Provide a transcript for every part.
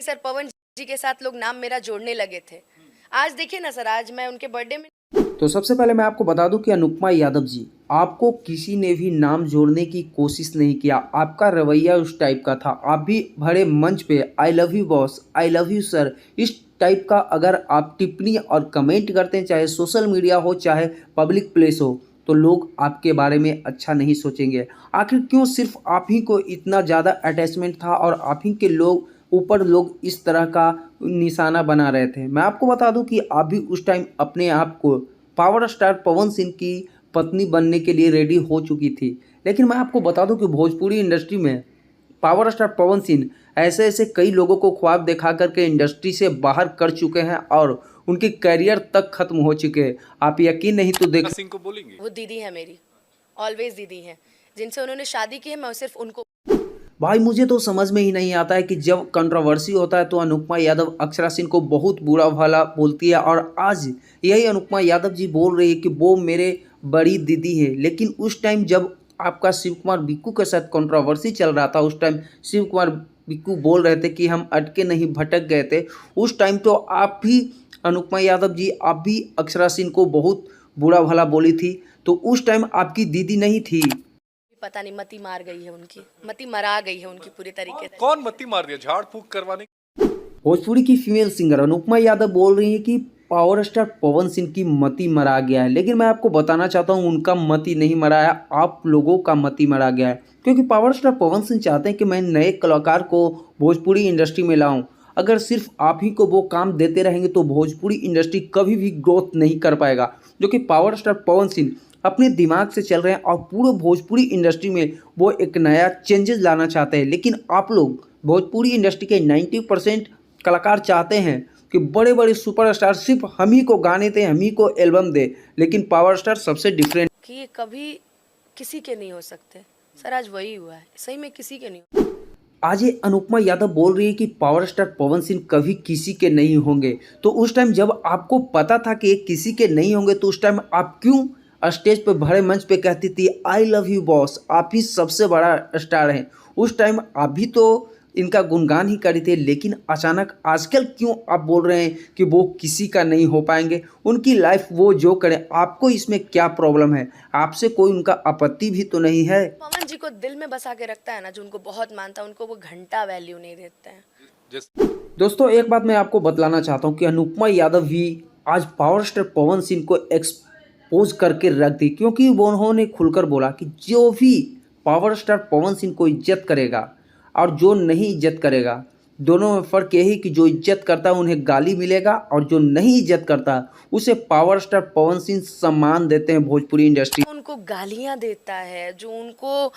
Sir, पवन जी के साथ लोग नाम मेरा जोड़ने लगे थे। आज देखिए ना सर, आज मैं उनके बर्थडे में। तो सबसे पहले मैं आपको बता दूं कि अनुपमा यादव जी, आपको किसी ने भी नाम जोड़ने की कोशिश नहीं किया। आपका रवैया उस टाइप का था। आप भी भरे मंच पे I love you boss, I love you sir, इस टाइप का अगर आप टिप्पणी और कमेंट करते हैं, चाहे सोशल मीडिया हो चाहे पब्लिक प्लेस हो, तो लोग आपके बारे में अच्छा नहीं सोचेंगे। आखिर क्यों सिर्फ आप ही को इतना ज़्यादा अटैचमेंट था और आप ही के लोग ऊपर लोग इस तरह का निशाना बना रहे थे। मैं आपको बता दूं कि आप भी उस टाइम अपने आप को पावर स्टार पवन सिंह की पत्नी बनने के लिए रेडी हो चुकी थी। लेकिन मैं आपको बता दूं कि भोजपुरी इंडस्ट्री में पावर स्टार पवन सिंह ऐसे ऐसे कई लोगों को ख्वाब दिखा करके इंडस्ट्री से बाहर कर चुके हैं और उनके करियर तक खत्म हो चुके हैं। आप यकीन नहीं तो देख सिंह को बोलेंगे। वो दीदी है मेरी, ऑलवेज दीदी है, जिनसे उन्होंने शादी की है, मैं सिर्फ उनको। भाई मुझे तो समझ में ही नहीं आता है कि जब कंट्रोवर्सी होता है तो अनुपमा यादव अक्षरा सिंह को बहुत बुरा भला बोलती है और आज यही अनुपमा यादव जी बोल रही है कि वो मेरे बड़ी दीदी है। लेकिन उस टाइम जब आपका शिव कुमार बिक्कू के साथ कंट्रोवर्सी चल रहा था, उस टाइम शिव कुमार बिक्कू बोल रहे थे कि हम अटके नहीं भटक गए थे। उस टाइम तो आप भी अनुपमा यादव जी, आप भी अक्षरा सिंह को बहुत बुरा भला बोली थी। तो उस टाइम आपकी दीदी नहीं थी। पता नहीं मती मार गई है उनकी, मती मरा गई है उनकी पूरी तरीके से। कौन मत्ती मार दिया? झाड़ फूक करवाने। भोजपुरी की फीमेल सिंगर अनुपमा यादव बोल रही है कि पावर स्टार पवन सिंह की मती मरा गया है। लेकिन मैं आपको बताना चाहता हूं उनका मती नहीं मरा है, आप लोगों का मती मरा गया है। क्योंकि पावर स्टार पवन सिंह चाहते हैं कि मैं नए कलाकार को भोजपुरी इंडस्ट्री में लाऊं। अगर सिर्फ आप ही को वो काम देते रहेंगे तो भोजपुरी इंडस्ट्री कभी भी ग्रोथ नहीं कर पाएगा। जो कि पावर स्टार पवन सिंह अपने दिमाग से चल रहे हैं और पूरे भोजपुरी इंडस्ट्री में वो एक नया चेंजेस लाना चाहते हैं। लेकिन आप लोग भोजपुरी इंडस्ट्री के 90% कलाकार चाहते हैं कि बड़े बड़े सुपरस्टार सिर्फ हम ही को गाने दें, हम ही को एल्बम दे। लेकिन पावर स्टार सबसे डिफरेंट कि ये कभी किसी के नहीं हो सकते सर, आज वही हुआ है, सही में किसी के नहीं। आज ये अनुपमा यादव बोल रही है कि पावर स्टार पवन सिंह कभी किसी के नहीं होंगे। तो उस टाइम जब आपको पता था कि ये किसी के नहीं होंगे तो उस टाइम आप क्यों स्टेज पे भरे मंच पे कहती थी आई लव यू बॉस, आप ही सबसे बड़ा स्टार हैं। उस टाइम आप भी तो इनका गुणगान ही करी थे। लेकिन अचानक आजकल क्यों आप बोल रहे हैं कि वो किसी का नहीं हो पाएंगे? उनकी लाइफ वो जो करें, आपको इसमें क्या प्रॉब्लम है? आपसे कोई उनका आपत्ति भी तो नहीं है। पवन जी को दिल में बसा के रखता है ना, जो उनको बहुत मानता है, उनको वो घंटा वैल्यू नहीं देते हैं। दोस्तों एक बात मैं आपको बतलाना चाहता हूँ कि अनुपमा यादव भी आज पावर स्टार पवन सिंह को एक्सपोज करके रख दी। क्योंकि वो उन्होंने खुलकर बोला कि जो भी पावर स्टार पवन सिंह को इज्जत करेगा और जो नहीं इज्जत करेगा, दोनों में फ़र्क यही कि जो इज्जत करता है उन्हें गाली मिलेगा और जो नहीं इज्जत करता उसे पावर स्टार पवन सिंह सम्मान देते हैं भोजपुरी इंडस्ट्री। उनको गालियां देता है, जो उनको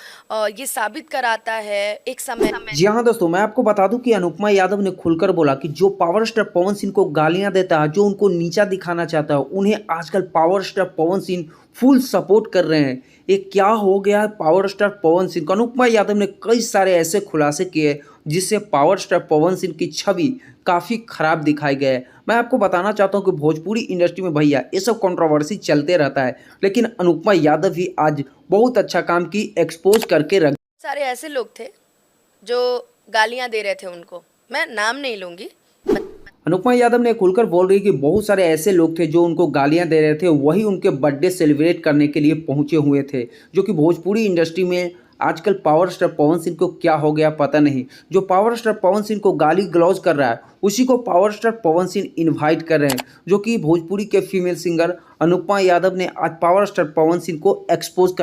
ये साबित कराता है एक समय। जी हाँ दोस्तों, मैं आपको बता दूं कि अनुपमा यादव ने खुलकर बोला कि जो पावर स्टार पवन सिंह को गालियां देता है, जो उनको नीचा दिखाना चाहता है, उन्हें आजकल power star Pawan Singh full support कर रहे हैं। ये क्या हो गया है पावर स्टार पवन सिंह को? अनुपमा यादव ने कई सारे ऐसे खुलासे किए जिससे पावर स्टार पवन सिंह की छवि काफ़ी खराब दिखाई गई है। मैं आपको बताना चाहता हूं कि भोजपुरी इंडस्ट्री में भैया ये सब कंट्रोवर्सी चलते रहता है, लेकिन अनुपमा यादव भी आज बहुत अच्छा काम की, एक्सपोज करके रख। सारे ऐसे लोग थे जो गालियां दे रहे थे उनको, मैं नाम नहीं लूंगी। अनुपमा यादव ने खुलकर बोल रही कि बहुत सारे ऐसे लोग थे जो उनको गालियां दे रहे थे, वही उनके बर्थडे सेलिब्रेट करने के लिए पहुंचे हुए थे। जो कि भोजपुरी इंडस्ट्री में आजकल पावर स्टार पवन सिंह को क्या हो गया पता नहीं। जो पावर स्टार पवन सिंह को गाली गलौज कर रहा है उसी को power star Pawan Singh invite कर रहे हैं। जो कि भोजपुरी के फीमेल सिंगर अनुपमा यादव ने आज पावर स्टार पवन सिंह को एक्सपोज कर